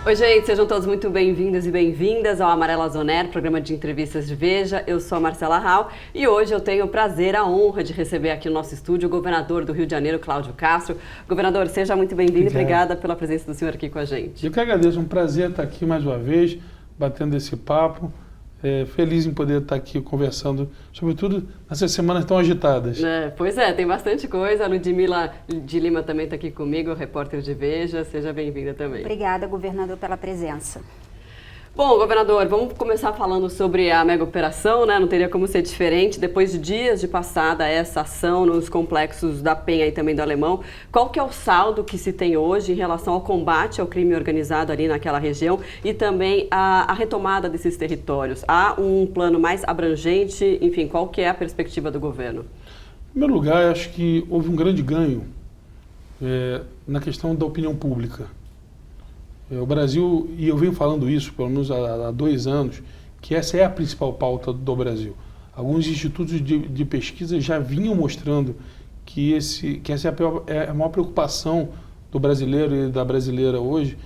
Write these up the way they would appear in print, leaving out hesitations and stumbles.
Oi, gente, sejam todos muito bem-vindos e bem-vindas ao Amarela On Air, programa de entrevistas de Veja. Eu sou a Marcela Rau e hoje eu tenho o prazer, a honra de receber aqui no nosso estúdio o governador do Rio de Janeiro, Cláudio Castro. Governador, seja muito bem-vindo e obrigada pela presença do senhor aqui com a gente. Eu que agradeço, é um prazer estar aqui mais uma vez, batendo esse papo. Feliz em poder estar aqui conversando, sobretudo nessas semanas tão agitadas. Pois é, tem bastante coisa. A Ludmila de Lima também está aqui comigo, repórter de Veja. Seja bem-vinda também. Obrigada, governador, pela presença. Bom, governador, vamos começar falando sobre a mega operação, né? Não teria como ser diferente. Depois de dias de passada essa ação nos complexos da Penha e também do Alemão, qual que é o saldo que se tem hoje em relação ao combate ao crime organizado ali naquela região e também a retomada desses territórios? Há um plano mais abrangente? Enfim, qual que é a perspectiva do governo? Em primeiro lugar, acho que houve um grande ganho na questão da opinião pública. O Brasil, e eu venho falando isso pelo menos há 2 anos, que essa é a principal pauta do Brasil. Alguns institutos de pesquisa já vinham mostrando que essa é a maior preocupação do brasileiro e da brasileira hoje,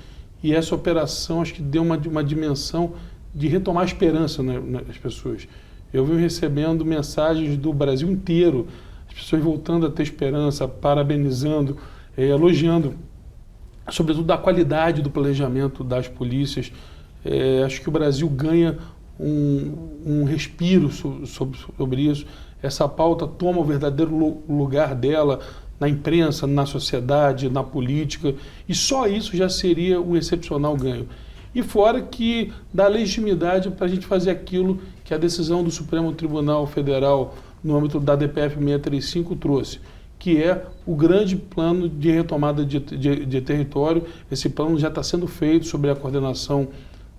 e essa operação acho que deu uma dimensão de retomar a esperança nas pessoas. Eu venho recebendo mensagens do Brasil inteiro, as pessoas voltando a ter esperança, parabenizando, elogiando, sobretudo da qualidade do planejamento das polícias. Acho que o Brasil ganha um respiro sobre isso. Essa pauta toma o verdadeiro lugar dela na imprensa, na sociedade, na política, e só isso já seria um excepcional ganho. E fora que dá legitimidade para a gente fazer aquilo que a decisão do Supremo Tribunal Federal, no âmbito da DPF 635, trouxe, que é o grande plano de retomada de território. Esse plano já está sendo feito sob a coordenação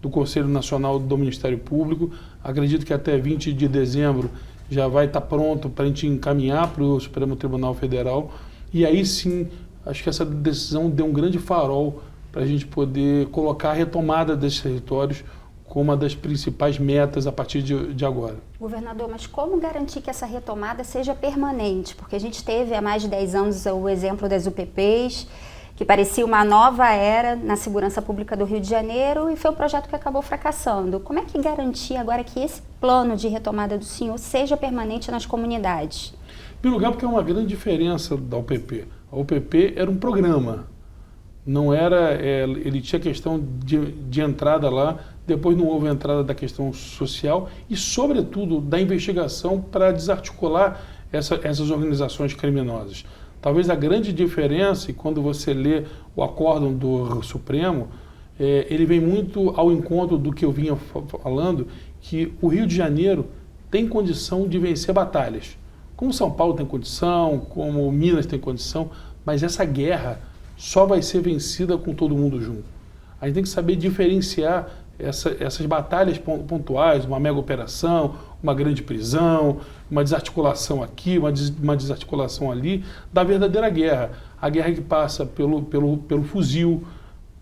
do Conselho Nacional do Ministério Público. Acredito que até 20 de dezembro já vai estar pronto para a gente encaminhar para o Supremo Tribunal Federal. E aí sim, acho que essa decisão deu um grande farol para a gente poder colocar a retomada desses territórios como uma das principais metas a partir de agora. Governador, mas como garantir que essa retomada seja permanente? Porque a gente teve há mais de 10 anos o exemplo das UPPs, que parecia uma nova era na segurança pública do Rio de Janeiro, e foi um projeto que acabou fracassando. Como é que garantir agora que esse plano de retomada do senhor seja permanente nas comunidades? Em primeiro lugar, porque é uma grande diferença da UPP. A UPP era um programa, não era, ele tinha questão de entrada lá, depois não houve entrada da questão social e, sobretudo, da investigação para desarticular essas organizações criminosas. Talvez a grande diferença, e quando você lê o acórdão do Supremo, ele vem muito ao encontro do que eu vinha falando, que o Rio de Janeiro tem condição de vencer batalhas. Como São Paulo tem condição, como Minas tem condição, mas essa guerra só vai ser vencida com todo mundo junto. A gente tem que saber diferenciar essas batalhas pontuais, uma mega operação, uma grande prisão, uma desarticulação aqui, uma desarticulação ali, da verdadeira guerra. A guerra que passa pelo fuzil,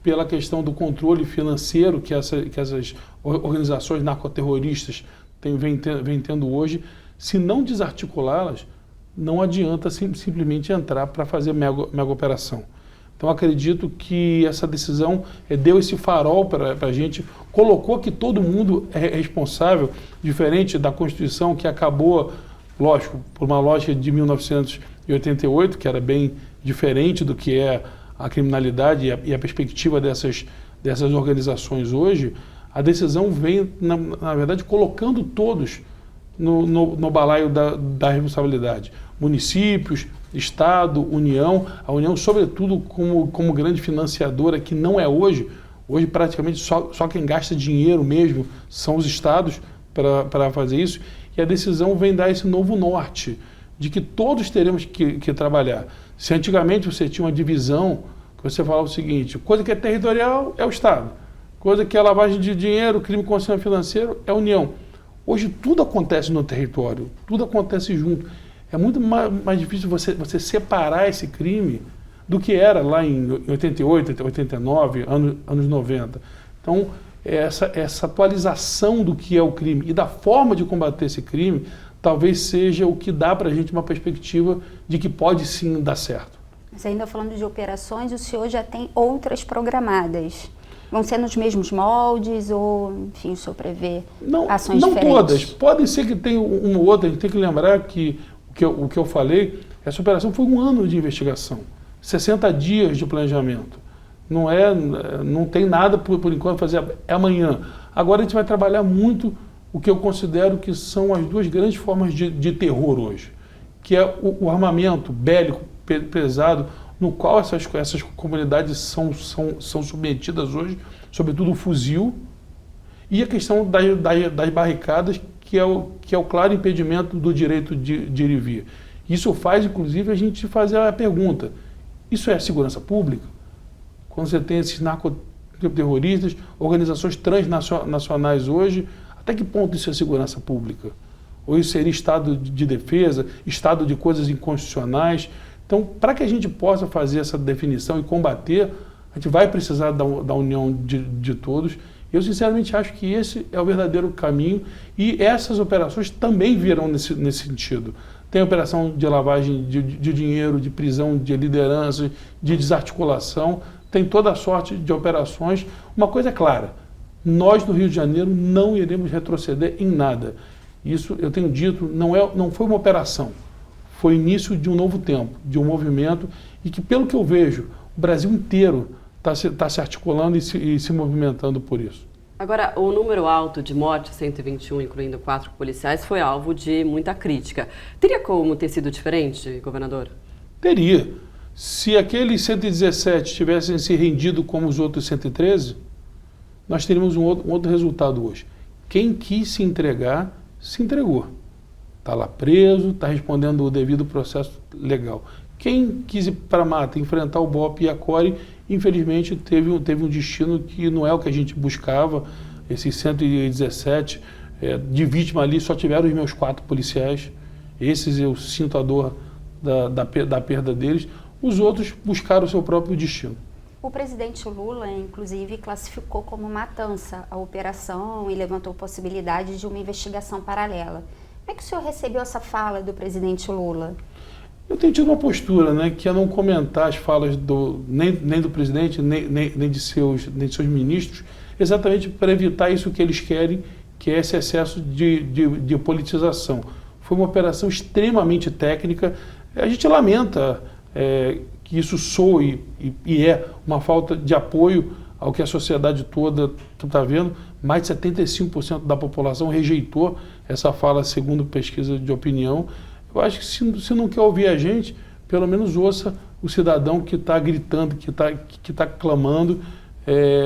pela questão do controle financeiro que essas organizações narcoterroristas vêm tendo hoje. Se não desarticulá-las, não adianta simplesmente entrar para fazer mega operação. Então, acredito que essa decisão deu esse farol para a gente, colocou que todo mundo é responsável, diferente da Constituição, que acabou, lógico, por uma lógica de 1988, que era bem diferente do que é a criminalidade e a perspectiva dessas organizações hoje. A decisão vem, na verdade, colocando todos no balaio da responsabilidade. Municípios, Estado, União, a União sobretudo como grande financiadora, que não é hoje praticamente só quem gasta dinheiro mesmo são os Estados para fazer isso, e a decisão vem dar esse novo norte, de que todos teremos que trabalhar. Se antigamente você tinha uma divisão, que você falava o seguinte, coisa que é territorial é o Estado, coisa que é lavagem de dinheiro, crime contra financeiro é a União. Hoje tudo acontece no território, tudo acontece junto. É muito mais difícil você separar esse crime do que era lá em 88, 89, anos 90. Então, essa atualização do que é o crime e da forma de combater esse crime, talvez seja o que dá para a gente uma perspectiva de que pode sim dar certo. Mas ainda falando de operações, o senhor já tem outras programadas. Vão ser nos mesmos moldes ou, enfim, o senhor prevê ações não diferentes? Não todas. Pode ser que tenha uma ou outra. A gente tem que lembrar que o que eu falei, essa operação foi 1 ano de investigação. 60 dias de planejamento. Não tem nada por enquanto fazer amanhã. Agora a gente vai trabalhar muito o que eu considero que são as 2 grandes formas de terror hoje, que é o armamento bélico pesado, no qual essas comunidades são submetidas hoje, sobretudo o fuzil, e a questão das barricadas, que é o claro impedimento do direito de ir e vir. Isso faz, inclusive, a gente fazer a pergunta, isso é segurança pública? Quando você tem esses narcoterroristas, organizações transnacionais hoje, até que ponto isso é segurança pública? Ou isso seria estado de defesa, estado de coisas inconstitucionais? Então, para que a gente possa fazer essa definição e combater, a gente vai precisar da união de todos. Eu, sinceramente, acho que esse é o verdadeiro caminho e essas operações também virão nesse sentido. Tem operação de lavagem de dinheiro, de prisão de lideranças, de desarticulação, tem toda a sorte de operações. Uma coisa é clara, nós no Rio de Janeiro não iremos retroceder em nada. Isso, eu tenho dito, não foi uma operação. Foi o início de um novo tempo, de um movimento, e que, pelo que eu vejo, o Brasil inteiro está se articulando e se movimentando por isso. Agora, o número alto de mortes, 121, incluindo 4 policiais, foi alvo de muita crítica. Teria como ter sido diferente, governador? Teria. Se aqueles 117 tivessem se rendido como os outros 113, nós teríamos um outro resultado hoje. Quem quis se entregar, se entregou. Está lá preso, está respondendo o devido processo legal. Quem quis ir para a mata, enfrentar o BOP e a CORE, infelizmente teve um destino que não é o que a gente buscava. Esses 117 de vítima ali só tiveram os meus 4 policiais. Esses eu sinto a dor da perda deles. Os outros buscaram o seu próprio destino. O presidente Lula, inclusive, classificou como matança a operação e levantou possibilidade de uma investigação paralela. Como é que o senhor recebeu essa fala do presidente Lula? Eu tenho tido uma postura, né, que é não comentar as falas nem do presidente, nem de seus ministros, exatamente para evitar isso que eles querem, que é esse excesso de politização. Foi uma operação extremamente técnica. A gente lamenta que isso soe e é uma falta de apoio ao que a sociedade toda está vendo. Mais de 75% da população rejeitou essa fala, segundo pesquisa de opinião. Eu acho que se não quer ouvir a gente, pelo menos ouça o cidadão que está gritando, que está clamando.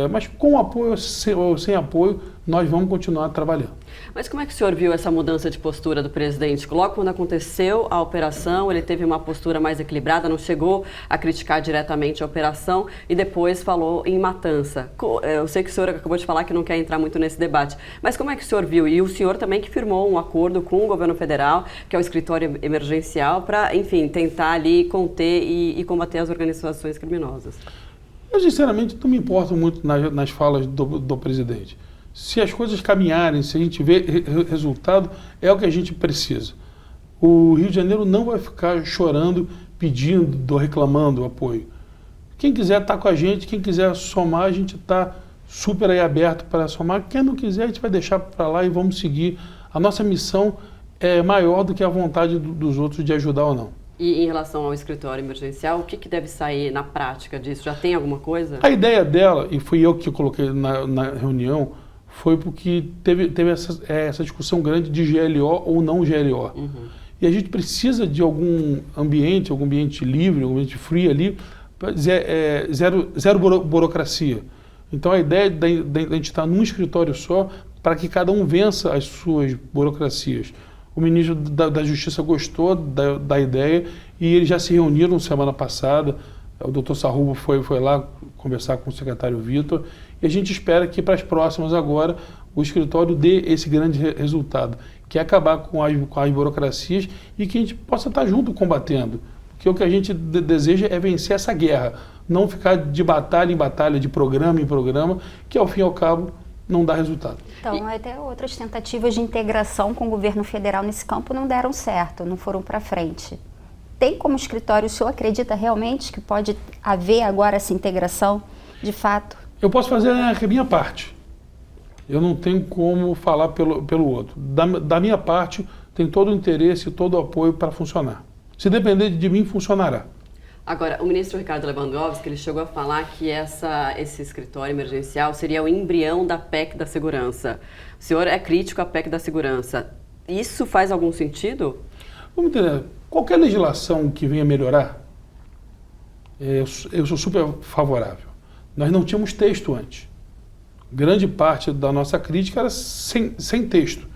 Mas com apoio ou sem apoio, nós vamos continuar trabalhando. Mas como é que o senhor viu essa mudança de postura do presidente? Logo quando aconteceu a operação, ele teve uma postura mais equilibrada, não chegou a criticar diretamente a operação e depois falou em matança. Eu sei que o senhor acabou de falar que não quer entrar muito nesse debate, mas como é que o senhor viu? E o senhor também que firmou um acordo com o governo federal, que é o escritório emergencial, para, enfim, tentar ali conter e combater as organizações criminosas. Eu, sinceramente, não me importo muito nas falas do presidente. Se as coisas caminharem, se a gente vê resultado, é o que a gente precisa. O Rio de Janeiro não vai ficar chorando, pedindo, reclamando apoio. Quem quiser estar com a gente, quem quiser somar, a gente está super aí aberto para somar. Quem não quiser, a gente vai deixar para lá e vamos seguir. A nossa missão é maior do que a vontade dos outros de ajudar ou não. E em relação ao escritório emergencial, o que deve sair na prática disso? Já tem alguma coisa? A ideia dela, e fui eu que coloquei na reunião, foi porque teve essa discussão grande de GLO ou não GLO. Uhum. E a gente precisa de algum ambiente livre, algum ambiente free ali, para dizer zero burocracia. Então a ideia da gente estar num escritório só para que cada um vença as suas burocracias. O ministro da Justiça gostou da ideia e eles já se reuniram semana passada. O doutor Sarrubo foi lá conversar com o secretário Vitor e a gente espera que para as próximas agora o escritório dê esse grande resultado, que é acabar com as burocracias e que a gente possa estar junto combatendo. Porque o que a gente deseja é vencer essa guerra, não ficar de batalha em batalha, de programa em programa, que ao fim e ao cabo não dá resultado. Então, até outras tentativas de integração com o governo federal nesse campo não deram certo, não foram para frente. Tem como escritório, o senhor acredita realmente que pode haver agora essa integração, de fato? Eu posso fazer a minha parte. Eu não tenho como falar pelo outro. Da minha parte, tem todo o interesse e todo o apoio para funcionar. Se depender de mim, funcionará. Agora, o ministro Ricardo Lewandowski, ele chegou a falar que esse escritório emergencial seria o embrião da PEC da segurança. O senhor é crítico à PEC da segurança. Isso faz algum sentido? Vamos entender. Qualquer legislação que venha melhorar, eu sou super favorável. Nós não tínhamos texto antes. Grande parte da nossa crítica era sem texto.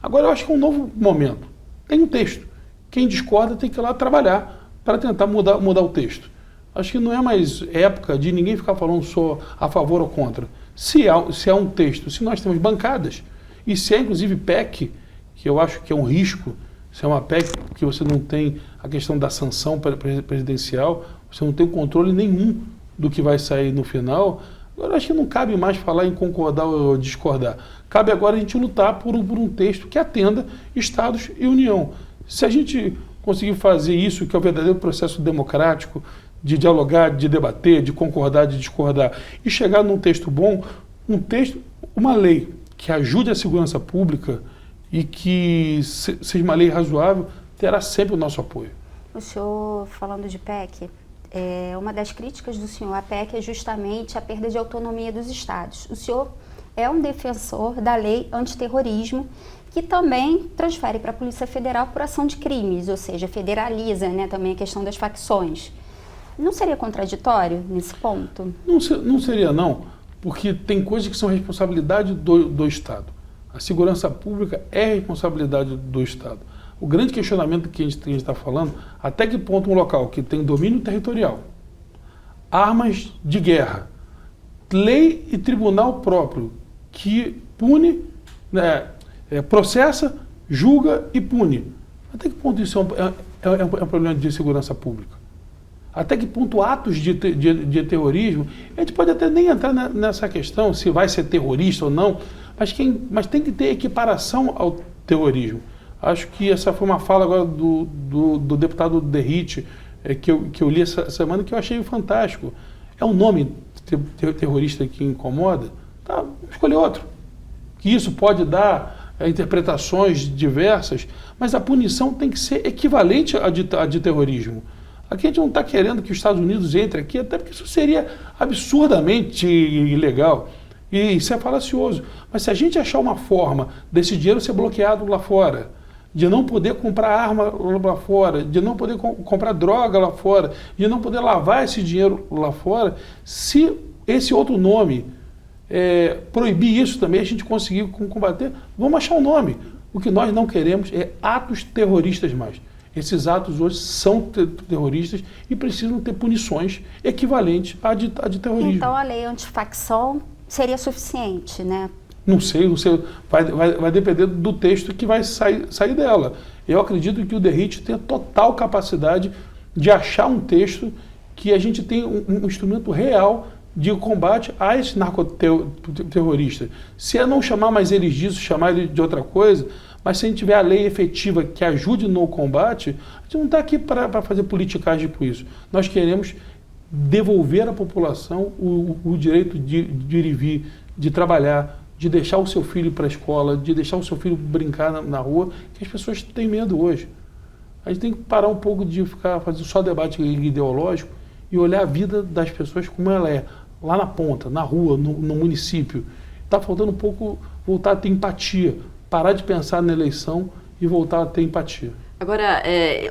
Agora eu acho que é um novo momento. Tem um texto. Quem discorda tem que ir lá trabalhar para tentar mudar o texto. Acho que não é mais época de ninguém ficar falando sou a favor ou contra. Se há um texto, se nós temos bancadas, e se é inclusive PEC, que eu acho que é um risco, se é uma PEC que você não tem a questão da sanção presidencial, você não tem controle nenhum do que vai sair no final. Agora acho que não cabe mais falar em concordar ou discordar. Cabe agora a gente lutar por um texto que atenda Estados e União. Se a gente conseguir fazer isso, que é o verdadeiro processo democrático, de dialogar, de debater, de concordar, de discordar, e chegar num texto bom, uma lei que ajude a segurança pública e que seja uma lei razoável, terá sempre o nosso apoio. O senhor, falando de PEC, uma das críticas do senhor à PEC é justamente a perda de autonomia dos estados. O senhor é um defensor da lei antiterrorismo, que também transfere para a Polícia Federal por ação de crimes, ou seja, federaliza, né, também a questão das facções. Não seria contraditório nesse ponto? Não seria não, porque tem coisas que são responsabilidade do Estado. A segurança pública é responsabilidade do Estado. O grande questionamento que a gente está falando, até que ponto um local que tem domínio territorial, armas de guerra, lei e tribunal próprio, que pune, processa, julga e pune. Até que ponto isso é um problema de segurança pública? Até que ponto atos de terrorismo, a gente pode até nem entrar nessa questão, se vai ser terrorista ou não, mas tem que ter equiparação ao terrorismo. Acho que essa foi uma fala agora do deputado Derrite, que eu li essa semana, que eu achei fantástico. É um nome terrorista que incomoda? Tá, vamos escolher outro. Que isso pode dar interpretações diversas, mas a punição tem que ser equivalente à de terrorismo. Aqui a gente não está querendo que os Estados Unidos entre aqui, até porque isso seria absurdamente ilegal. E isso é falacioso. Mas se a gente achar uma forma desse dinheiro ser bloqueado lá fora, de não poder comprar arma lá fora, de não poder comprar droga lá fora, de não poder lavar esse dinheiro lá fora, se esse outro nome proibir isso também, a gente conseguir combater, vamos achar um nome. O que nós não queremos é atos terroristas mais. Esses atos hoje são terroristas e precisam ter punições equivalentes à de terrorismo. Então a lei antifacção seria suficiente, né? Não sei, vai depender do texto que vai sair dela. Eu acredito que o Derrite tem a total capacidade de achar um texto que a gente tem um instrumento real de combate a esse narcoterrorista. Se é não chamar mais eles disso, chamar ele de outra coisa, mas se a gente tiver a lei efetiva que ajude no combate, a gente não está aqui para fazer politicagem por isso. Nós queremos devolver à população o direito de ir e vir, de trabalhar, de deixar o seu filho para a escola, de deixar o seu filho brincar na rua, que as pessoas têm medo hoje. A gente tem que parar um pouco de ficar fazendo só debate ideológico e olhar a vida das pessoas como ela é, lá na ponta, na rua, no município. Está faltando um pouco voltar a ter empatia, parar de pensar na eleição e voltar a ter empatia. Agora,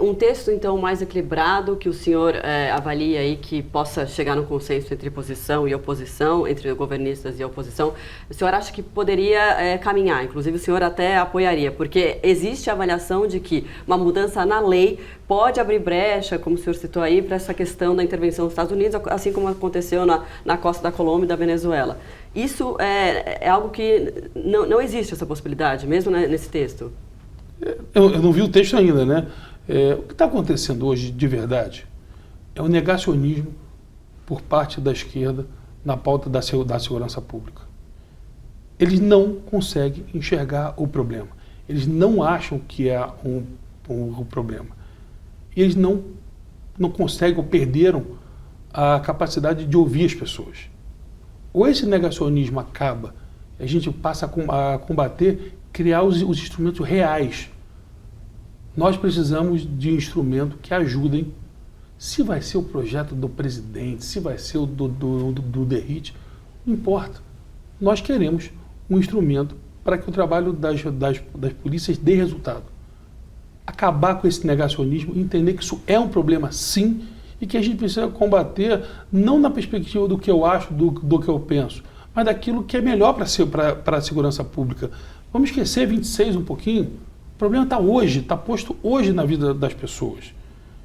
um texto, então, mais equilibrado, que o senhor avalia aí que possa chegar num consenso entre posição e oposição, entre governistas e oposição, o senhor acha que poderia caminhar? Inclusive, o senhor até apoiaria, porque existe a avaliação de que uma mudança na lei pode abrir brecha, como o senhor citou aí, para essa questão da intervenção dos Estados Unidos, assim como aconteceu na costa da Colômbia e da Venezuela. Isso é algo que não existe essa possibilidade, mesmo nesse texto? Eu não vi o texto ainda, né? O que está acontecendo hoje, de verdade, é o negacionismo por parte da esquerda na pauta da segurança pública. Eles não conseguem enxergar o problema. Eles não acham que é um problema. E eles não conseguem ou perderam a capacidade de ouvir as pessoas. Ou esse negacionismo acaba, a gente passa a combater, criar os instrumentos reais. Nós precisamos de instrumentos que ajudem. Se vai ser o projeto do presidente, se vai ser o do DERIT, não importa. Nós queremos um instrumento para que o trabalho das polícias dê resultado. Acabar com esse negacionismo, entender que isso é um problema sim, e que a gente precisa combater não na perspectiva do que eu acho, do que eu penso, mas daquilo que é melhor para a segurança pública. Vamos esquecer 26 um pouquinho. O problema está hoje, está posto hoje na vida das pessoas.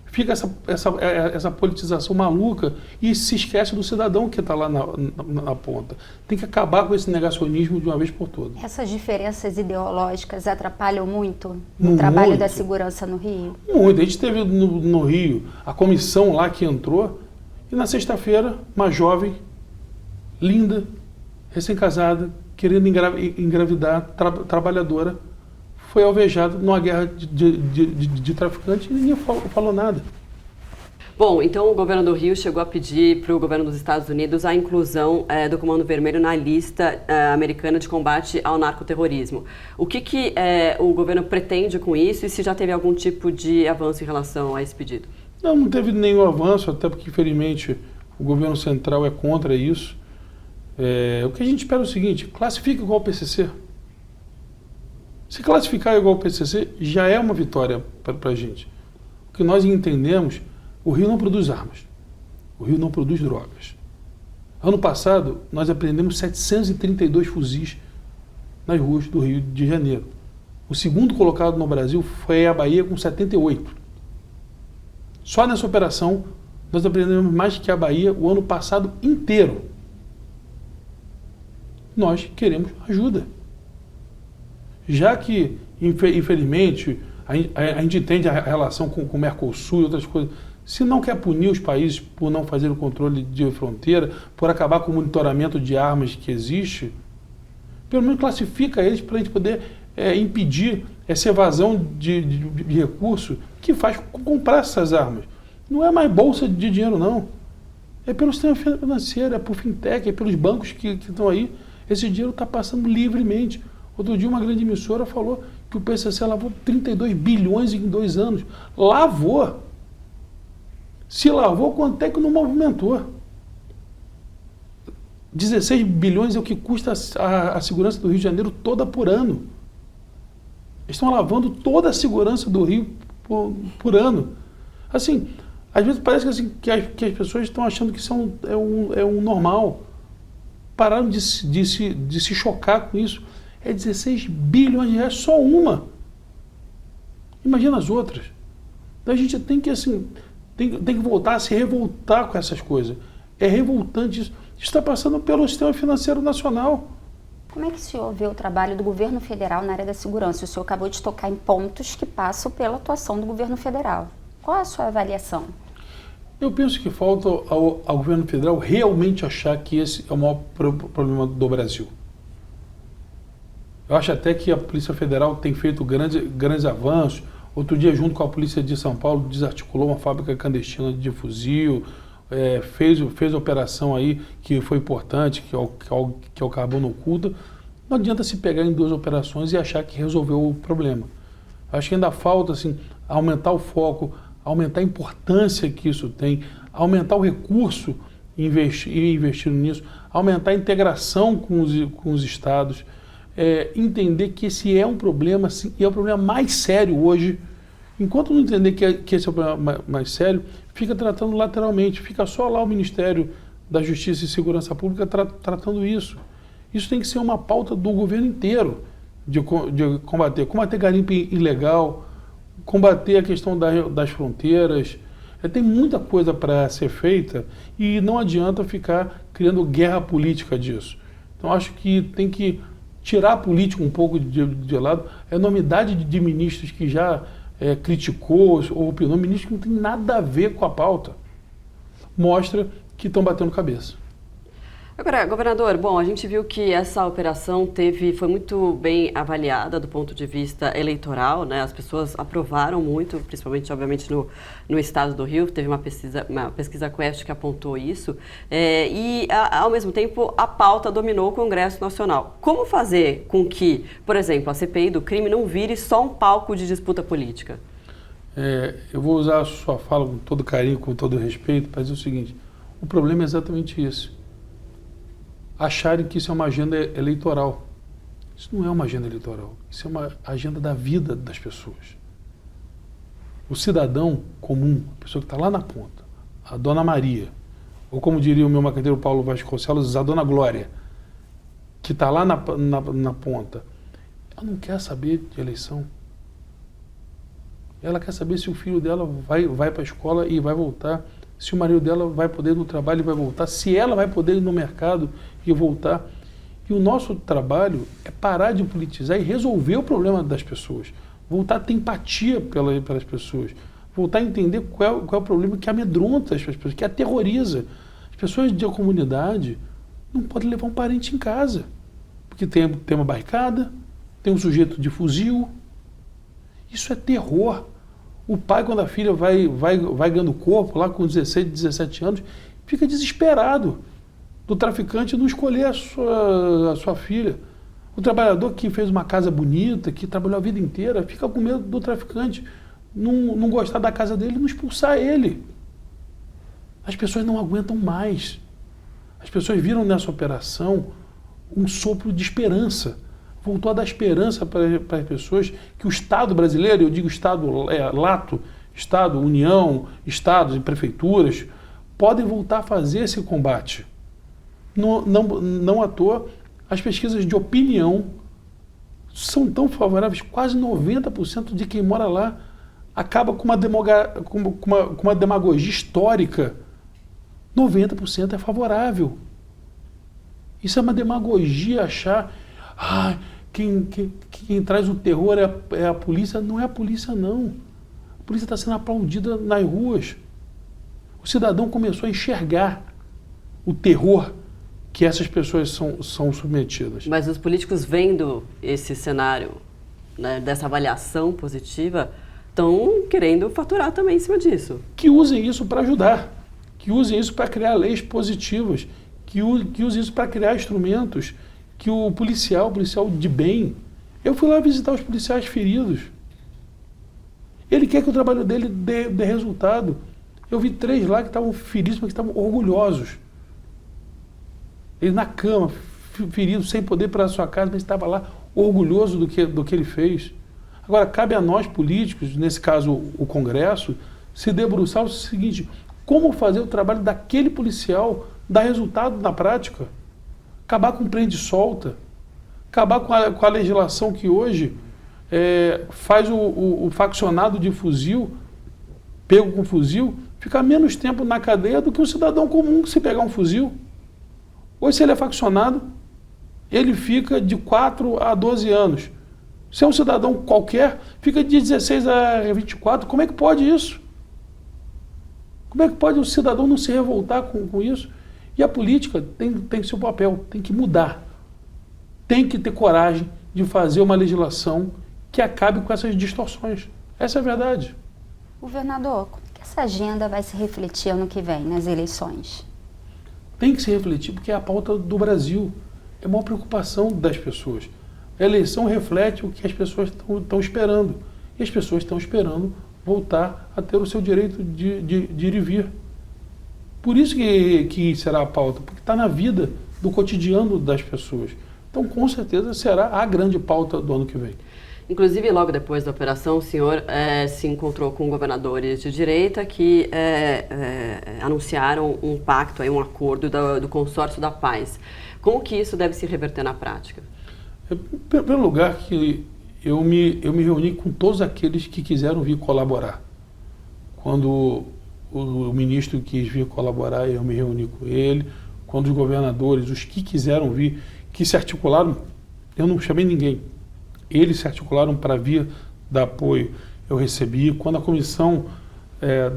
Fica essa politização maluca e se esquece do cidadão que está lá na ponta. Tem que acabar com esse negacionismo de uma vez por todas. Essas diferenças ideológicas atrapalham muito o trabalho da segurança no Rio? Muito. A gente teve no Rio a comissão lá que entrou e na sexta-feira uma jovem, linda, recém-casada, querendo engravidar, trabalhadora, foi alvejado numa guerra de traficantes e ninguém falou nada. Bom, então o governo do Rio chegou a pedir para o governo dos Estados Unidos a inclusão do Comando Vermelho na lista americana de combate ao narcoterrorismo. O que o governo pretende com isso e se já teve algum tipo de avanço em relação a esse pedido? Não teve nenhum avanço, até porque, infelizmente, o governo central é contra isso. O que a gente espera é o seguinte: classifica igual o PCC. Se classificar igual o PCC, já é uma vitória para a gente. O que nós entendemos, o Rio não produz armas. O Rio não produz drogas. Ano passado, nós apreendemos 732 fuzis nas ruas do Rio de Janeiro. O segundo colocado no Brasil foi a Bahia, com 78. Só nessa operação, nós apreendemos mais que a Bahia o ano passado inteiro. Nós queremos ajuda. Já que, infelizmente, a gente entende a relação com o Mercosul e outras coisas, se não quer punir os países por não fazer o controle de fronteira, por acabar com o monitoramento de armas que existe, pelo menos classifica eles para a gente poder impedir essa evasão de recursos que faz comprar essas armas. Não é mais bolsa de dinheiro, não. É pelo sistema financeiro, é por fintech, é pelos bancos que estão aí. Esse dinheiro está passando livremente. Outro dia uma grande emissora falou que o PCC lavou 32 bilhões em 2 anos. Lavou. Se lavou, quanto é que não movimentou? 16 bilhões é o que custa a segurança do Rio de Janeiro toda por ano. Estão lavando toda a segurança do Rio por ano. Assim, às vezes parece que as pessoas estão achando que isso é um normal. Pararam de se chocar com isso. É 16 bilhões de reais, só uma. Imagina as outras. Então a gente tem que, tem que voltar a se revoltar com essas coisas. É revoltante isso. Isso está passando pelo sistema financeiro nacional. Como é que o senhor vê o trabalho do governo federal na área da segurança? O senhor acabou de tocar em pontos que passam pela atuação do governo federal. Qual a sua avaliação? Eu penso que falta ao governo federal realmente achar que esse é o maior problema do Brasil. Eu acho até que a Polícia Federal tem feito grandes avanços. Outro dia, junto com a Polícia de São Paulo, desarticulou uma fábrica clandestina de fuzil, fez a operação aí que foi importante, que é o carbono oculto. Não adianta se pegar em 2 operações e achar que resolveu o problema. Acho que ainda falta aumentar o foco, aumentar a importância que isso tem, aumentar o recurso e investir nisso, aumentar a integração com os estados, entender que esse é um problema, sim, e é o problema mais sério hoje. Enquanto não entender que esse é o problema mais sério, fica tratando lateralmente, fica só lá o Ministério da Justiça e Segurança Pública tratando isso. Isso tem que ser uma pauta do governo inteiro de combater garimpo ilegal, combater a questão das fronteiras. Tem muita coisa para ser feita e não adianta ficar criando guerra política disso. Então acho que tem que tirar a política um pouco de lado. A enormidade de ministros que já criticou ou opinou, ministros que não tem nada a ver com a pauta, mostra que estão batendo cabeça. Agora, governador, bom, a gente viu que essa operação foi muito bem avaliada do ponto de vista eleitoral, né? As pessoas aprovaram muito, principalmente, obviamente, no estado do Rio. Teve uma pesquisa Quest que apontou isso. Ao mesmo tempo, a pauta dominou o Congresso Nacional. Como fazer com que, por exemplo, a CPI do crime não vire só um palco de disputa política? Eu vou usar a sua fala com todo carinho, com todo respeito, para dizer o seguinte: o problema é exatamente esse. Acharem que isso é uma agenda eleitoral. Isso não é uma agenda eleitoral. Isso é uma agenda da vida das pessoas. O cidadão comum, a pessoa que está lá na ponta, a Dona Maria, ou como diria o meu macadeiro Paulo Vasconcelos, a Dona Glória, que está lá na ponta, ela não quer saber de eleição. Ela quer saber se o filho dela vai para a escola e vai voltar, se o marido dela vai poder ir no trabalho e vai voltar, se ela vai poder ir no mercado e voltar. E o nosso trabalho é parar de politizar e resolver o problema das pessoas. Voltar a ter empatia pelas pessoas. Voltar a entender qual é o problema que amedronta as pessoas, que aterroriza. As pessoas da comunidade não podem levar um parente em casa. Porque tem uma barricada, tem um sujeito de fuzil. Isso é terror. O pai, quando a filha vai ganhando corpo, lá com 16, 17 anos, fica desesperado do traficante não escolher a sua filha. O trabalhador que fez uma casa bonita, que trabalhou a vida inteira, fica com medo do traficante não gostar da casa dele e não expulsar ele. As pessoas não aguentam mais. As pessoas viram nessa operação um sopro de esperança. Voltou a dar esperança para as pessoas que o Estado brasileiro, eu digo Estado lato, Estado, União, Estados e prefeituras, podem voltar a fazer esse combate. Não à toa, as pesquisas de opinião são tão favoráveis, quase 90% de quem mora lá acaba com uma demagogia histórica. 90% é favorável. Isso é uma demagogia achar... Quem traz o terror é a polícia. Não é a polícia, não. A polícia está sendo aplaudida nas ruas. O cidadão começou a enxergar o terror que essas pessoas são submetidas. Mas os políticos, vendo esse cenário, né, dessa avaliação positiva, estão querendo faturar também em cima disso. Que usem isso para ajudar. Que usem isso para criar leis positivas. Que usem isso para criar instrumentos. Que o policial de bem... Eu fui lá visitar os policiais feridos. Ele quer que o trabalho dele dê resultado. Eu vi 3 lá que estavam feridos, mas que estavam orgulhosos. Ele na cama, ferido, sem poder ir para a sua casa, mas estava lá orgulhoso do que ele fez. Agora, cabe a nós políticos, nesse caso o Congresso, se debruçar o seguinte: como fazer o trabalho daquele policial dar resultado na prática? Acabar com prende e solta, acabar com a legislação que hoje faz o faccionado de fuzil, pego com fuzil, ficar menos tempo na cadeia do que um cidadão comum se pegar um fuzil. Hoje, se ele é faccionado, ele fica de 4 a 12 anos. Se é um cidadão qualquer, fica de 16 a 24. Como é que pode isso? Como é que pode o cidadão não se revoltar com isso? E a política tem seu papel, tem que mudar. Tem que ter coragem de fazer uma legislação que acabe com essas distorções. Essa é a verdade. Governador, como que essa agenda vai se refletir ano que vem, nas eleições? Tem que se refletir, porque é a pauta do Brasil. É uma preocupação das pessoas. A eleição reflete o que as pessoas estão esperando. E as pessoas estão esperando voltar a ter o seu direito de ir e vir. Por isso que será a pauta, porque está na vida do cotidiano das pessoas. Então, com certeza, será a grande pauta do ano que vem. Inclusive, logo depois da operação, o senhor se encontrou com governadores de direita que anunciaram um pacto, um acordo do Consórcio da Paz. Como que isso deve se reverter na prática? Em primeiro lugar, que eu me reuni com todos aqueles que quiseram vir colaborar. Quando o ministro quis vir colaborar, eu me reuni com ele. Quando os governadores, os que quiseram vir, que se articularam, eu não chamei ninguém. Eles se articularam para vir dar apoio, eu recebi. Quando a comissão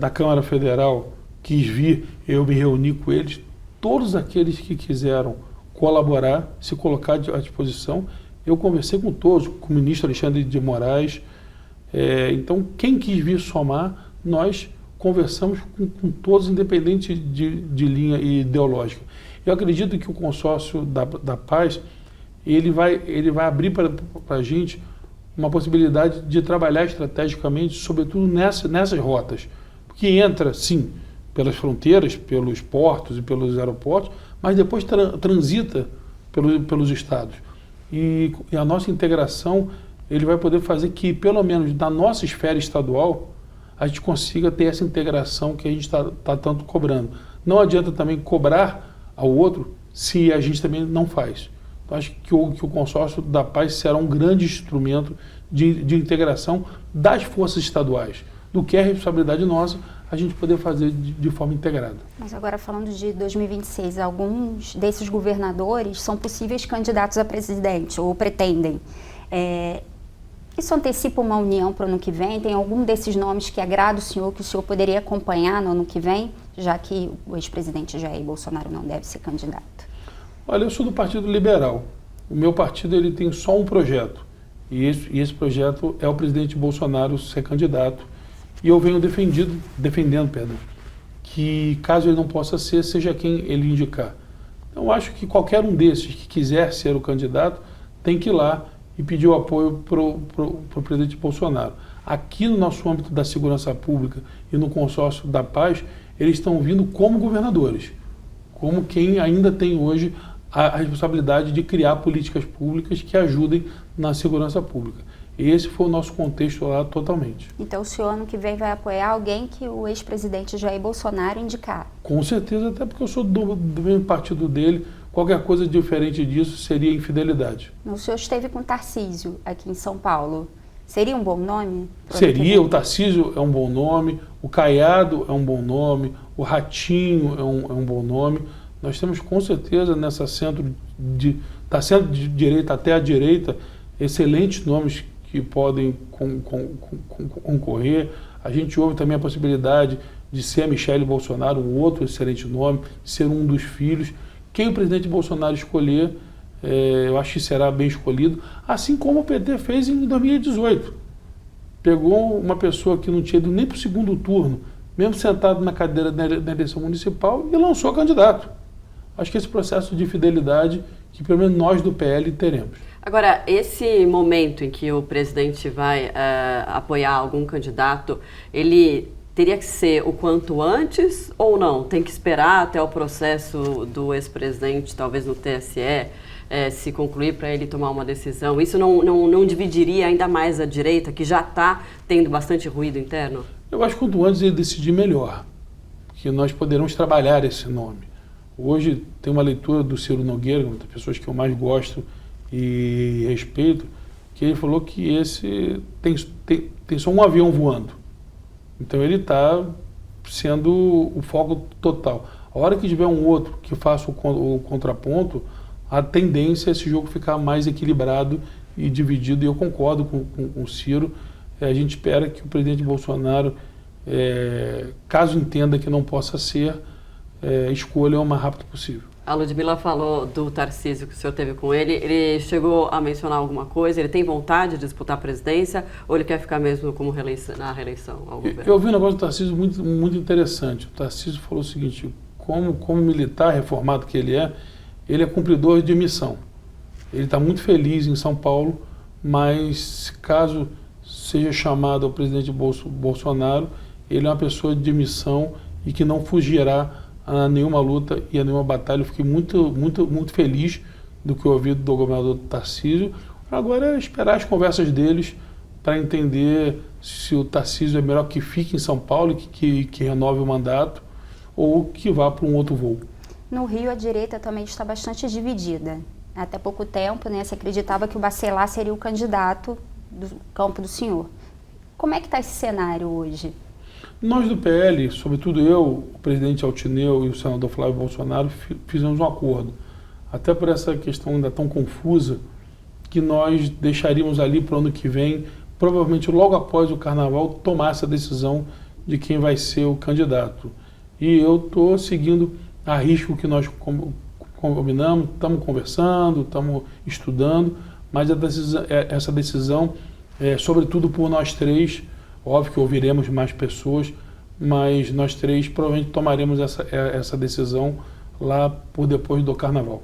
da Câmara Federal quis vir, eu me reuni com eles. todos aqueles que quiseram colaborar, se colocar à disposição. Eu conversei com todos, com o ministro Alexandre de Moraes. Então, quem quis vir somar, nós conversamos com todos, independente de linha ideológica. Eu acredito que o consórcio da paz, ele vai abrir para a gente uma possibilidade de trabalhar estrategicamente, sobretudo nessas rotas, que entra, sim, pelas fronteiras, pelos portos e pelos aeroportos, mas depois transita pelos estados. E a nossa integração, ele vai poder fazer que, pelo menos na nossa esfera estadual, a gente consiga ter essa integração que a gente está tanto cobrando. Não adianta também cobrar ao outro se a gente também não faz. Então, acho que o consórcio da paz será um grande instrumento de integração das forças estaduais, do que é responsabilidade nossa, a gente poder fazer de forma integrada. Mas agora, falando de 2026, alguns desses governadores são possíveis candidatos a presidente, ou pretendem. Isso antecipa uma união para o ano que vem? Tem algum desses nomes que agrada o senhor, que o senhor poderia acompanhar no ano que vem, já que o ex-presidente Jair Bolsonaro não deve ser candidato? Olha, eu sou do Partido Liberal. O meu partido ele tem só um projeto. E esse projeto é o presidente Bolsonaro ser candidato. E eu venho defendendo, que caso ele não possa ser, seja quem ele indicar. Então, eu acho que qualquer um desses que quiser ser o candidato tem que ir lá e pedir o apoio para o presidente Bolsonaro. Aqui no nosso âmbito da segurança pública e no consórcio da paz, eles estão vindo como governadores, como quem ainda tem hoje a responsabilidade de criar políticas públicas que ajudem na segurança pública. Esse foi o nosso contexto lá totalmente. Então o senhor ano que vem vai apoiar alguém que o ex-presidente Jair Bolsonaro indicar? Com certeza, até porque eu sou do mesmo partido dele. Qualquer coisa diferente disso seria infidelidade. O senhor esteve com Tarcísio aqui em São Paulo. Seria um bom nome? Seria, o Tarcísio é um bom nome, o Caiado é um bom nome, o Ratinho é um bom nome. Nós temos com certeza nessa centro de direita até a direita, excelentes nomes que podem concorrer. A gente ouve também a possibilidade de ser a Michele Bolsonaro, um outro excelente nome, de ser um dos filhos. Quem o presidente Bolsonaro escolher, eu acho que será bem escolhido, assim como o PT fez em 2018. Pegou uma pessoa que não tinha ido nem para o segundo turno, mesmo sentado na cadeira da eleição municipal, e lançou candidato. Acho que esse processo de fidelidade que pelo menos nós do PL teremos. Agora, esse momento em que o presidente vai apoiar algum candidato, ele teria que ser o quanto antes ou não? Tem que esperar até o processo do ex-presidente, talvez no TSE, se concluir para ele tomar uma decisão? Isso não dividiria ainda mais a direita, que já está tendo bastante ruído interno? Eu acho que quanto antes ele decidir, melhor, porque nós poderemos trabalhar esse nome. Hoje tem uma leitura do Ciro Nogueira, uma das pessoas que eu mais gosto e respeito, que ele falou que esse tem só um avião voando. Então ele está sendo o foco total. A hora que tiver um outro que faça o contraponto, a tendência é esse jogo ficar mais equilibrado e dividido, e eu concordo com o Ciro. A gente espera que o presidente Bolsonaro, caso entenda que não possa ser, escolha o mais rápido possível. A Ludmila falou do Tarcísio que o senhor teve com ele. Ele chegou a mencionar alguma coisa? Ele tem vontade de disputar a presidência ou ele quer ficar mesmo como na reeleição ao governo? Eu ouvi um negócio do Tarcísio muito, muito interessante. O Tarcísio falou o seguinte: como militar reformado que ele é cumpridor de missão. Ele está muito feliz em São Paulo, mas caso seja chamado ao presidente Bolsonaro, ele é uma pessoa de missão e que não fugirá a nenhuma luta e a nenhuma batalha. Eu fiquei muito, muito, muito feliz do que eu ouvi do governador Tarcísio. Agora é esperar as conversas deles para entender se o Tarcísio é melhor que fique em São Paulo e que renove o mandato ou que vá para um outro voo. No Rio, a direita também está bastante dividida. Até pouco tempo, se acreditava que o Bacelar seria o candidato do campo do senhor. Como é que está esse cenário hoje? Nós do PL, sobretudo eu, o presidente Altineu e o senador Flávio Bolsonaro, fizemos um acordo. Até por essa questão ainda tão confusa, que nós deixaríamos ali para o ano que vem, provavelmente logo após o Carnaval, tomar essa decisão de quem vai ser o candidato. E eu estou seguindo arrisca o que nós combinamos, estamos conversando, estamos estudando, mas essa decisão é sobretudo por nós três. Óbvio que ouviremos mais pessoas, mas nós três provavelmente tomaremos essa decisão lá por depois do Carnaval.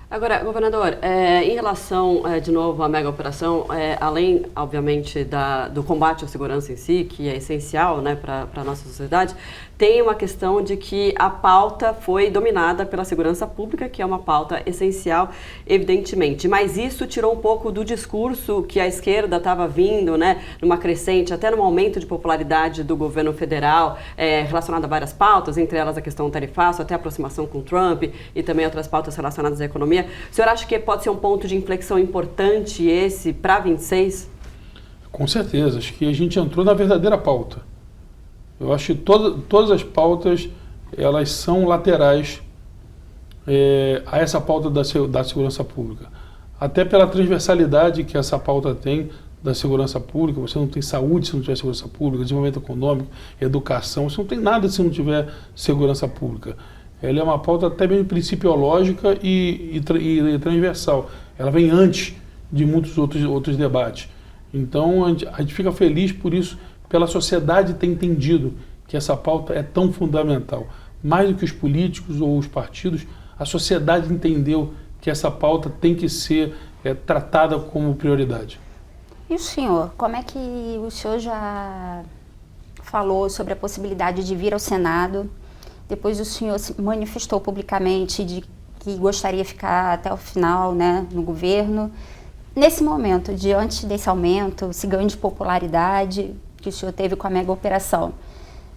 Agora, governador, em relação, de novo, à mega operação, além, obviamente, do combate à segurança em si, que é essencial, né, para a nossa sociedade, tem uma questão de que a pauta foi dominada pela segurança pública, que é uma pauta essencial, evidentemente. Mas isso tirou um pouco do discurso que a esquerda estava vindo, né, numa crescente, até num aumento de popularidade do governo federal, relacionado a várias pautas, entre elas a questão tarifaço, até a aproximação com Trump e também outras pautas relacionadas à economia. O senhor acha que pode ser um ponto de inflexão importante esse para 26? Com certeza, acho que a gente entrou na verdadeira pauta. Eu acho que todas as pautas, elas são laterais a essa pauta da segurança pública. Até pela transversalidade que essa pauta tem da segurança pública. Você não tem saúde se não tiver segurança pública, desenvolvimento econômico, educação, você não tem nada se não tiver segurança pública. Ela é uma pauta até bem principiológica e transversal. Ela vem antes de muitos outros debates. Então, a gente fica feliz por isso, pela sociedade ter entendido que essa pauta é tão fundamental. Mais do que os políticos ou os partidos, a sociedade entendeu que essa pauta tem que ser tratada como prioridade. E o senhor, como é que o senhor já falou sobre a possibilidade de vir ao Senado? Depois o senhor se manifestou publicamente de que gostaria de ficar até o final, né, no governo. Nesse momento, diante desse aumento, esse ganho de popularidade que o senhor teve com a mega operação,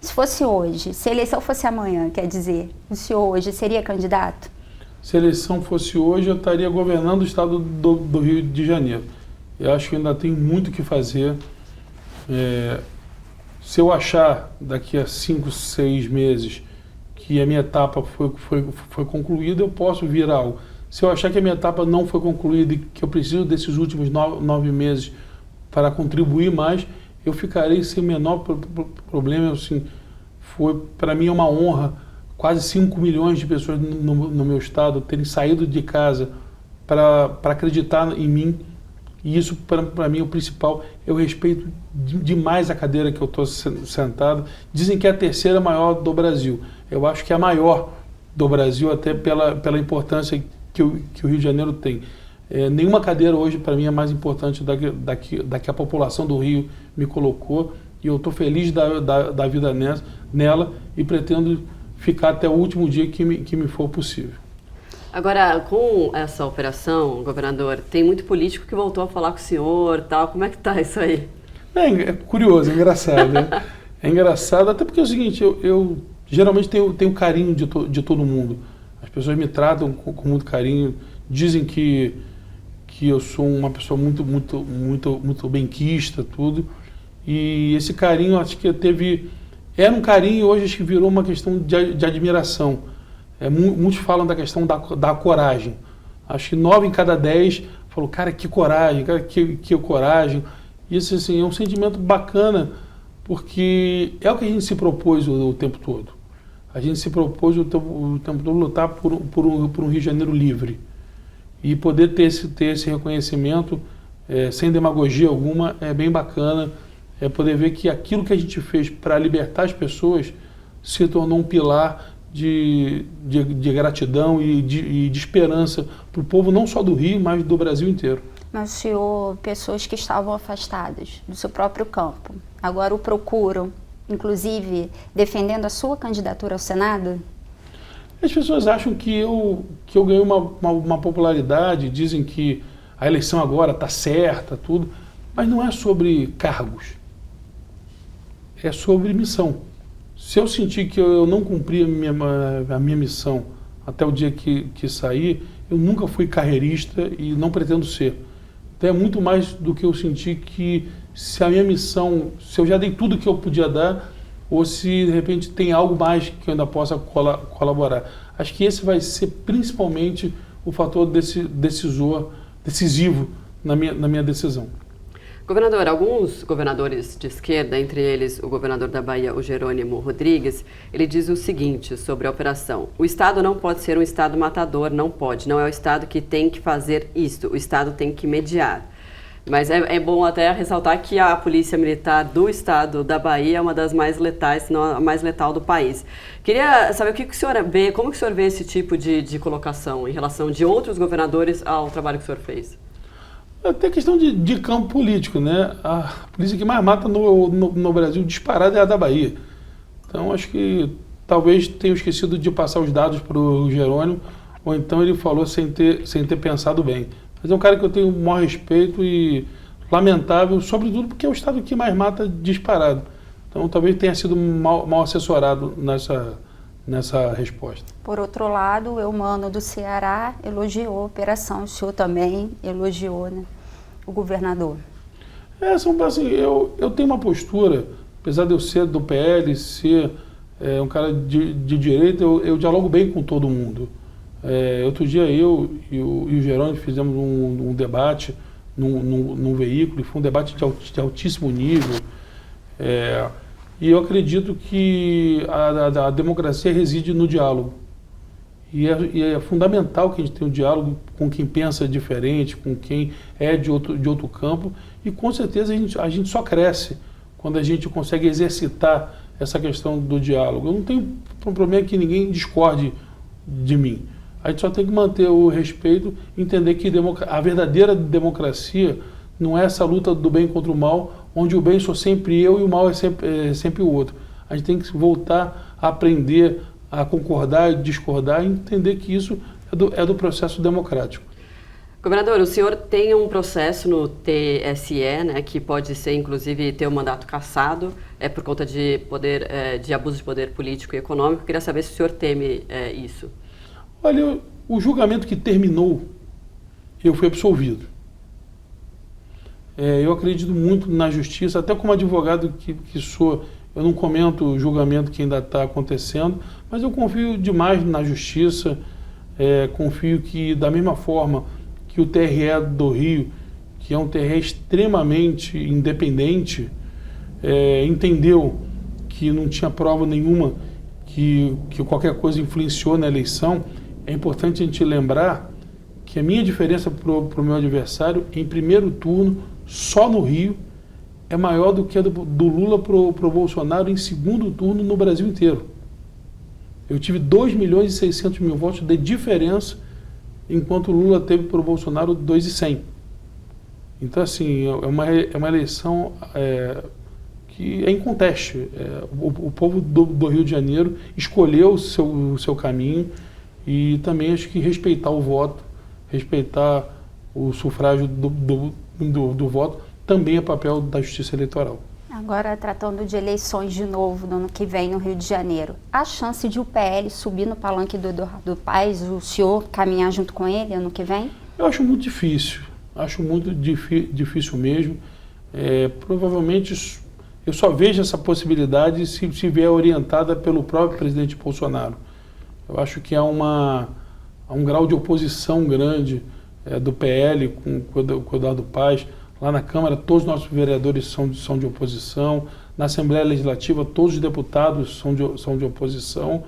se fosse hoje, se a eleição fosse amanhã, quer dizer, o senhor hoje seria candidato? Se a eleição fosse hoje, eu estaria governando o estado do Rio de Janeiro. Eu acho que ainda tem muito o que fazer. Se eu achar daqui a 5, 6 meses que a minha etapa foi concluída, eu posso vir algo. Se eu achar que a minha etapa não foi concluída e que eu preciso desses últimos 9 meses para contribuir mais, eu ficarei sem o menor problema. Assim, para mim é uma honra, quase 5 milhões de pessoas no meu estado terem saído de casa para acreditar em mim. E isso, para mim, é o principal. Eu respeito demais a cadeira que eu estou sentado. Dizem que é a terceira maior do Brasil. Eu acho que é a maior do Brasil, até pela importância que o Rio de Janeiro tem. Nenhuma cadeira hoje, para mim, é mais importante da que a população do Rio me colocou. E eu estou feliz da vida nela e pretendo ficar até o último dia que me for possível. Agora, com essa operação, governador, tem muito político que voltou a falar com o senhor, tal. Como é que está isso aí? É curioso, é engraçado. Né? É engraçado, até porque é o seguinte, eu geralmente tenho carinho de todo mundo. As pessoas me tratam com muito carinho, dizem que eu sou uma pessoa muito benquista, tudo. E esse carinho, acho que era um carinho e hoje acho que virou uma questão de admiração. Muitos falam da questão da coragem. Acho que 9 em cada 10 falam, cara, que coragem, cara, que coragem. Isso assim, é um sentimento bacana, porque é o que a gente se propôs o tempo todo. A gente se propôs o tempo todo lutar por um Rio de Janeiro livre. E poder ter esse reconhecimento, sem demagogia alguma, é bem bacana. É poder ver que aquilo que a gente fez para libertar as pessoas se tornou um pilar de gratidão e de esperança para o povo, não só do Rio, mas do Brasil inteiro. Mas, senhor, pessoas que estavam afastadas do seu próprio campo, agora o procuram, inclusive defendendo a sua candidatura ao Senado? As pessoas acham que eu ganhei uma popularidade, dizem que a eleição agora está certa, tudo, mas não é sobre cargos, é sobre missão. Se eu sentir que eu não cumpri a minha missão até o dia que sair, eu nunca fui carreirista e não pretendo ser. Então é muito mais do que eu sentir que se a minha missão, se eu já dei tudo que eu podia dar, ou se de repente tem algo mais que eu ainda possa colaborar. Acho que esse vai ser principalmente o fator decisivo na minha decisão. Governador, alguns governadores de esquerda, entre eles o governador da Bahia, o Jerônimo Rodrigues, ele diz o seguinte sobre a operação: o Estado não pode ser um Estado matador, não pode, não é o Estado que tem que fazer isto, o Estado tem que mediar. Mas é bom até ressaltar que a Polícia Militar do Estado da Bahia é uma das mais letais, se não a mais letal do país. Queria saber o que o senhor vê, como que o senhor vê esse tipo de colocação em relação de outros governadores ao trabalho que o senhor fez? Tem questão de campo político, né? A polícia que mais mata no Brasil disparada é a da Bahia. Então, acho que talvez tenha esquecido de passar os dados para o Jerônimo, ou então ele falou sem ter pensado bem. Mas é um cara que eu tenho o maior respeito e lamentável, sobretudo porque é o estado que mais mata disparado. Então, talvez tenha sido mal assessorado nessa resposta. Por outro lado, o Eumano do Ceará elogiou a operação, o senhor também elogiou, né, o governador. Assim, eu tenho uma postura, apesar de eu ser do PL, ser um cara de direita, eu dialogo bem com todo mundo. Outro dia eu e o Jerônimo fizemos um debate num veículo, e foi um debate de altíssimo nível. E eu acredito que a democracia reside no diálogo. E é fundamental que a gente tenha um diálogo com quem pensa diferente, com quem é de outro campo. E com certeza a gente só cresce quando a gente consegue exercitar essa questão do diálogo. Eu não tenho problema que ninguém discorde de mim. A gente só tem que manter o respeito, entender que a verdadeira democracia não é essa luta do bem contra o mal, onde o bem sou sempre eu e o mal é sempre o outro. A gente tem que voltar a aprender a concordar e discordar e entender que isso é do processo democrático. Governador, o senhor tem um processo no TSE, né, que pode ser, inclusive, ter o mandato cassado por conta de abuso de poder político e econômico. Eu queria saber se o senhor teme isso. Olha, o julgamento que terminou, eu fui absolvido. Eu acredito muito na justiça, até como advogado que sou, eu não comento o julgamento que ainda está acontecendo, mas eu confio demais na justiça, confio que da mesma forma que o TRE do Rio, que é um TRE extremamente independente, entendeu que não tinha prova nenhuma que qualquer coisa influenciou na eleição. É importante a gente lembrar que a minha diferença para o meu adversário, em primeiro turno, só no Rio, é maior do que a do Lula para o Bolsonaro em segundo turno no Brasil inteiro. Eu tive 2.600.000 votos de diferença, enquanto o Lula teve para o Bolsonaro 2.100. Então, assim, é uma eleição que é inconteste. O povo do Rio de Janeiro escolheu o seu caminho e também acho que respeitar o voto, respeitar o sufrágio do voto, também é papel da Justiça Eleitoral. Agora, tratando de eleições de novo no ano que vem no Rio de Janeiro, a chance de o PL subir no palanque do Paes, o senhor caminhar junto com ele ano que vem? Eu acho muito difícil mesmo. Provavelmente eu só vejo essa possibilidade se vier orientada pelo próprio presidente Bolsonaro. Eu acho que há um grau de oposição grande do PL com o Eduardo Paes. Lá na Câmara, todos os nossos vereadores são de oposição. Na Assembleia Legislativa, todos os deputados são de oposição.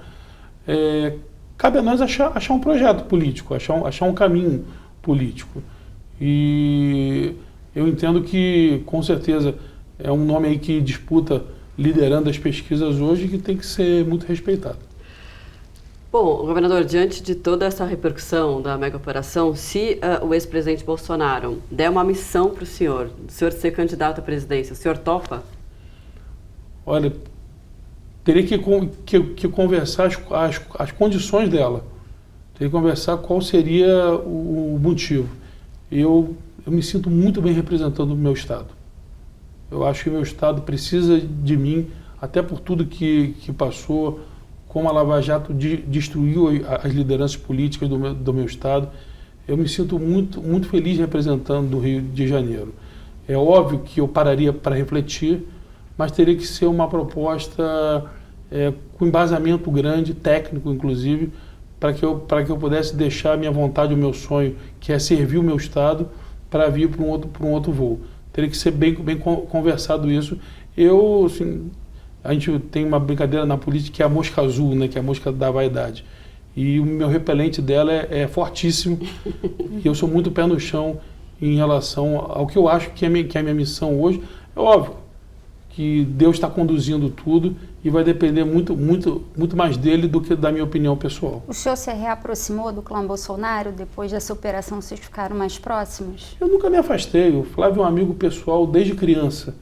Cabe a nós achar um projeto político, achar um caminho político. E eu entendo que, com certeza, é um nome aí que disputa liderando as pesquisas hoje que tem que ser muito respeitado. Bom, governador, diante de toda essa repercussão da mega operação, se o ex-presidente Bolsonaro der uma missão para o senhor ser candidato à presidência, o senhor topa? Olha, teria que conversar as condições dela. Teria que conversar qual seria o motivo. Eu me sinto muito bem representando o meu Estado. Eu acho que o meu Estado precisa de mim, até por tudo que passou, como a Lava Jato destruiu as lideranças políticas do meu Estado. Eu me sinto muito, muito feliz representando do Rio de Janeiro. É óbvio que eu pararia para refletir, mas teria que ser uma proposta com embasamento grande, técnico inclusive, para que eu pudesse deixar a minha vontade, o meu sonho, que é servir o meu Estado, para vir para um outro voo. teria que ser bem conversado isso. Eu, assim, a gente tem uma brincadeira na política que é a mosca azul, né, que é a mosca da vaidade. E o meu repelente dela é fortíssimo. E eu sou muito pé no chão em relação ao que eu acho que é a minha missão hoje. É óbvio que Deus está conduzindo tudo e vai depender muito mais dele do que da minha opinião pessoal. O senhor se reaproximou do clã Bolsonaro depois dessa operação? Vocês ficaram mais próximos? Eu nunca me afastei. O Flávio é um amigo pessoal desde criança.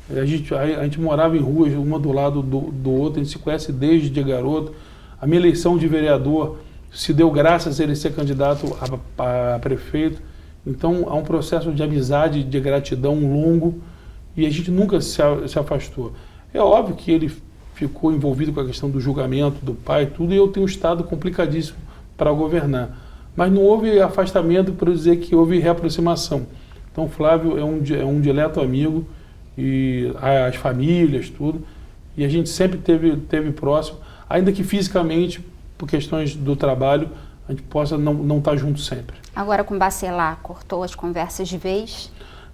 A gente morava em ruas, uma do lado do outro, a gente se conhece desde garoto. A minha eleição de vereador se deu graças a ele ser candidato a prefeito. Então, há um processo de amizade, de gratidão longo, e a gente nunca se afastou. É óbvio que ele ficou envolvido com a questão do julgamento do pai, tudo, e eu tenho um estado complicadíssimo para governar. Mas não houve afastamento para dizer que houve reaproximação. Então, Flávio é um dileto amigo, e as famílias, tudo, e a gente sempre teve próximo, ainda que fisicamente, por questões do trabalho, a gente possa não estar junto sempre. Agora com Bacelar, cortou as conversas de vez?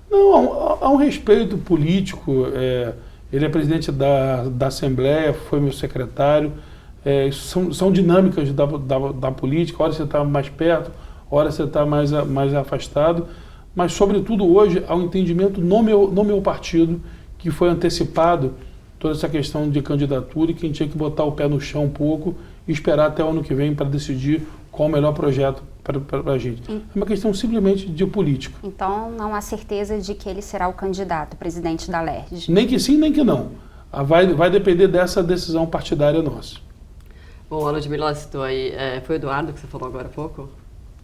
Não, há um respeito político, ele é presidente da Assembleia, foi meu secretário, são dinâmicas da política, hora você está mais perto, hora você está mais afastado, mas sobretudo hoje há um entendimento no meu partido, que foi antecipado toda essa questão de candidatura e que a gente tinha que botar o pé no chão um pouco e esperar até o ano que vem para decidir qual o melhor projeto para a gente. É uma questão simplesmente de política. Então não há certeza de que ele será o candidato, presidente da LERJ? Nem que sim, nem que não. Vai depender dessa decisão partidária nossa. Bom, a Ludmila citou aí, foi o Eduardo que você falou agora há pouco?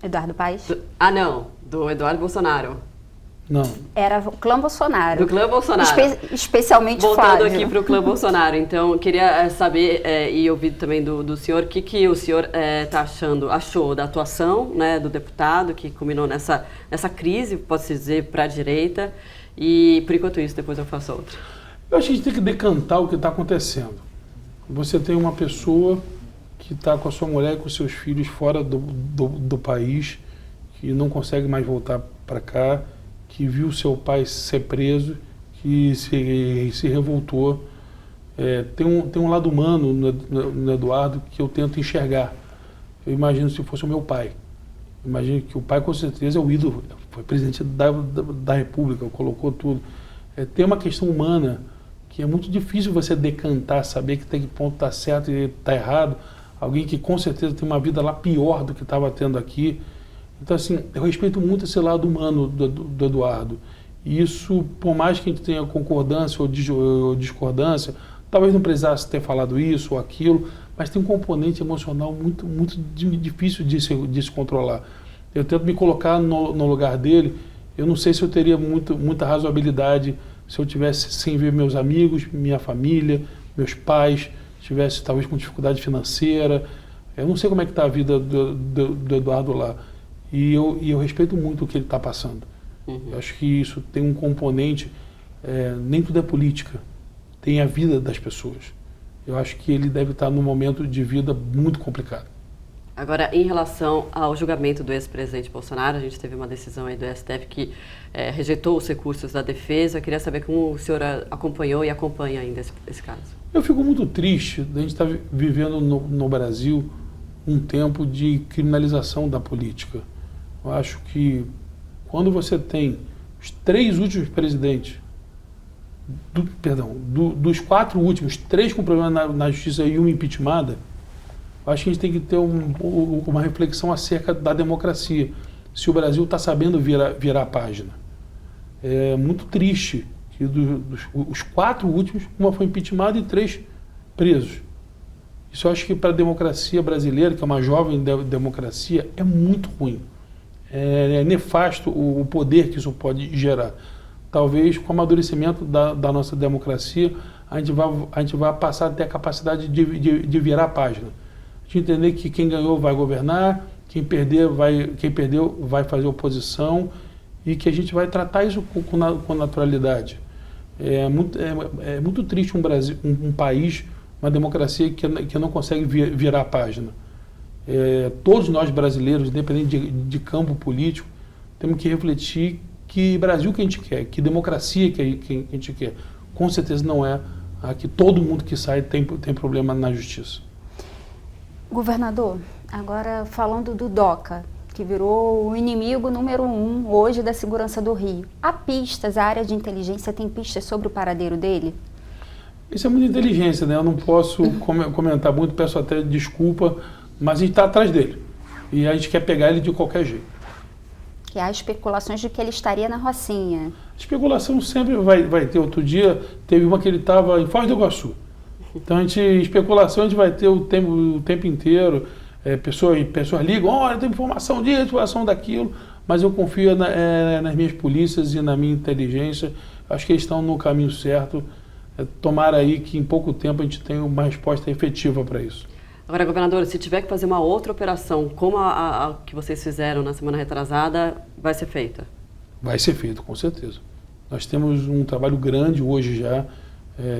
Eduardo Paes? Não, do Eduardo Bolsonaro. Não. Era o clã Bolsonaro. Do clã Bolsonaro. Especialmente Voltando Flávio. aqui para o clã Bolsonaro, então, queria saber e ouvir também do senhor, o que o senhor achou da atuação, né, do deputado, que culminou nessa crise, pode-se dizer, para a direita, e por enquanto isso, depois eu faço outra. Eu acho que a gente tem que decantar o que está acontecendo. Você tem uma pessoa que está com a sua mulher e com seus filhos fora do país, que não consegue mais voltar para cá, que viu seu pai ser preso, que se revoltou. Tem um lado humano no Eduardo que eu tento enxergar. Eu imagino se fosse o meu pai. Imagino que o pai, com certeza, é o ídolo, foi presidente da República, colocou tudo. Tem uma questão humana que é muito difícil você decantar, saber que tem que ponto está certo e está errado. Alguém que com certeza tem uma vida lá pior do que estava tendo aqui. Então, assim, eu respeito muito esse lado humano do Eduardo. E isso, por mais que a gente tenha concordância ou discordância, talvez não precisasse ter falado isso ou aquilo, mas tem um componente emocional muito difícil de se controlar. Eu tento me colocar no lugar dele. Eu não sei se eu teria muita razoabilidade se eu tivesse sem ver meus amigos, minha família, meus pais, tivesse talvez com dificuldade financeira. Eu não sei como é que está a vida do Eduardo lá. E eu respeito muito o que ele está passando. Eu acho que isso tem um componente, nem tudo é política, tem a vida das pessoas. Eu acho que ele deve estar num momento de vida muito complicado. Agora, em relação ao julgamento do ex-presidente Bolsonaro, a gente teve uma decisão aí do STF que rejeitou os recursos da defesa. Eu queria saber como o senhor acompanhou e acompanha ainda esse caso. Eu fico muito triste de a gente estar vivendo no Brasil um tempo de criminalização da política. Eu acho que quando você tem os 3 últimos presidentes, dos 4 últimos, 3 com problema na justiça e 1 impeachmentada, eu acho que a gente tem que ter uma reflexão acerca da democracia, se o Brasil está sabendo virar a página. É muito triste que os 4 últimos, 1 foi impeachmentada e 3 presos. Isso eu acho que para a democracia brasileira, que é uma jovem democracia, é muito ruim. É nefasto o poder que isso pode gerar. Talvez com o amadurecimento da nossa democracia, a gente vai passar a ter a capacidade de virar a página. De entender que quem ganhou vai governar, quem perdeu vai fazer oposição e que a gente vai tratar isso com naturalidade. É muito triste um país, uma democracia que não consegue virar a página. Todos nós brasileiros, independente de campo político, temos que refletir que Brasil que a gente quer, que democracia que a gente quer. Com certeza não é a que todo mundo que sai tem problema na justiça. Governador, agora falando do DOCA, que virou o inimigo número 1 hoje da segurança do Rio. Há pistas, a área de inteligência tem pistas sobre o paradeiro dele? Isso é muita inteligência, né? Eu não posso comentar muito, peço até desculpa, mas a gente está atrás dele. E a gente quer pegar ele de qualquer jeito. Que há especulações de que ele estaria na Rocinha. Especulação sempre vai ter. Outro dia teve uma que ele estava em Foz do Iguaçu. Então, especulação a gente vai ter o tempo inteiro. Pessoas ligam, olha, tem informação disso, informação daquilo. Mas eu confio nas minhas polícias e na minha inteligência. Acho que eles estão no caminho certo. Tomara aí que em pouco tempo a gente tenha uma resposta efetiva para isso. Agora, governador, se tiver que fazer uma outra operação, como a que vocês fizeram na semana retrasada, vai ser feita? Vai ser feito, com certeza. Nós temos um trabalho grande hoje já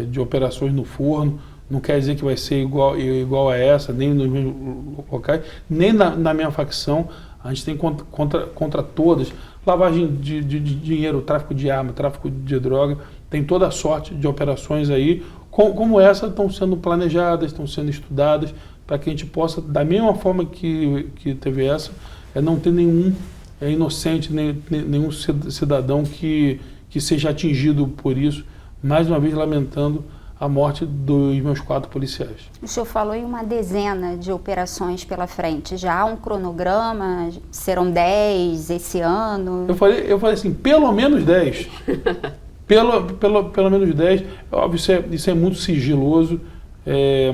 de operações no forno. Não quer dizer que vai ser igual a essa, nem nos mesmos locais, nem na minha facção. A gente tem contra todas. Lavagem de dinheiro, tráfico de arma, tráfico de droga. Tem toda a sorte de operações aí, como essa, estão sendo planejadas, estão sendo estudadas, para que a gente possa, da mesma forma que teve essa, não ter nenhum inocente, nenhum cidadão que seja atingido por isso, mais uma vez lamentando a morte dos meus 4 policiais. O senhor falou em uma dezena de operações pela frente. Já há um cronograma? Serão 10 esse ano? Eu falei assim, pelo menos 10. Pelo menos 10. Óbvio, isso é muito sigiloso,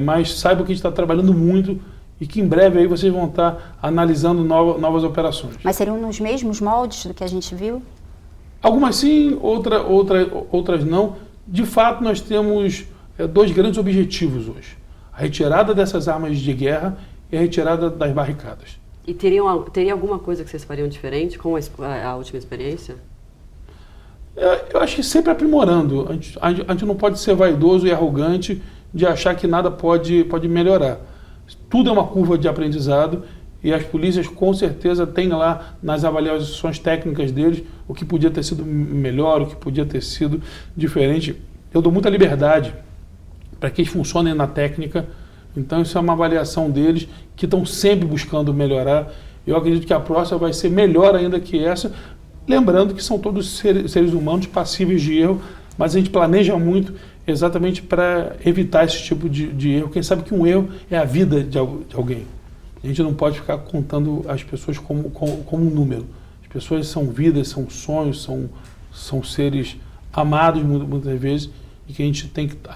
mas saiba que a gente está trabalhando muito e que em breve aí vocês vão estar analisando novas operações. Mas seriam nos mesmos moldes do que a gente viu? Algumas sim, outras não. De fato, nós temos 2 grandes objetivos hoje. A retirada dessas armas de guerra e a retirada das barricadas. E teria alguma coisa que vocês fariam diferente com a última experiência? Eu acho que sempre aprimorando. A gente não pode ser vaidoso e arrogante de achar que nada pode melhorar. Tudo é uma curva de aprendizado e as polícias com certeza têm lá nas avaliações técnicas deles o que podia ter sido melhor, o que podia ter sido diferente. Eu dou muita liberdade para que eles funcionem na técnica, então isso é uma avaliação deles que estão sempre buscando melhorar. Eu acredito que a próxima vai ser melhor ainda que essa, lembrando que são todos seres humanos passíveis de erro, mas a gente planeja muito exatamente para evitar esse tipo de erro. Quem sabe que um erro é a vida de alguém. A gente não pode ficar contando as pessoas como um número. As pessoas são vidas, são sonhos, são seres amados muitas vezes e que a gente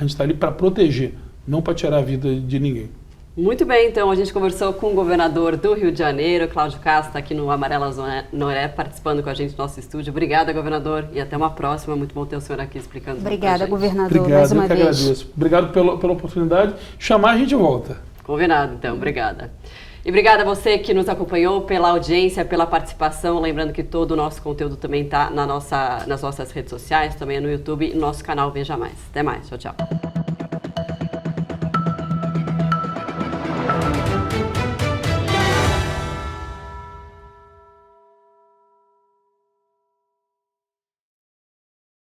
está ali para proteger, não para tirar a vida de ninguém. Muito bem, então a gente conversou com o governador do Rio de Janeiro, Cláudio Castro, está aqui no Amarelas Noré, participando com a gente no nosso estúdio. Obrigada, governador, e até uma próxima. Muito bom ter o senhor aqui explicando. Obrigada, governador, obrigado, mais uma vez. Agradeço. Obrigado pela oportunidade. Chamar a gente volta. Combinado, então. Obrigada. E obrigada a você que nos acompanhou, pela audiência, pela participação. Lembrando que todo o nosso conteúdo também está nas nossas redes sociais, também no YouTube e no nosso canal Veja Mais. Até mais. Tchau, tchau.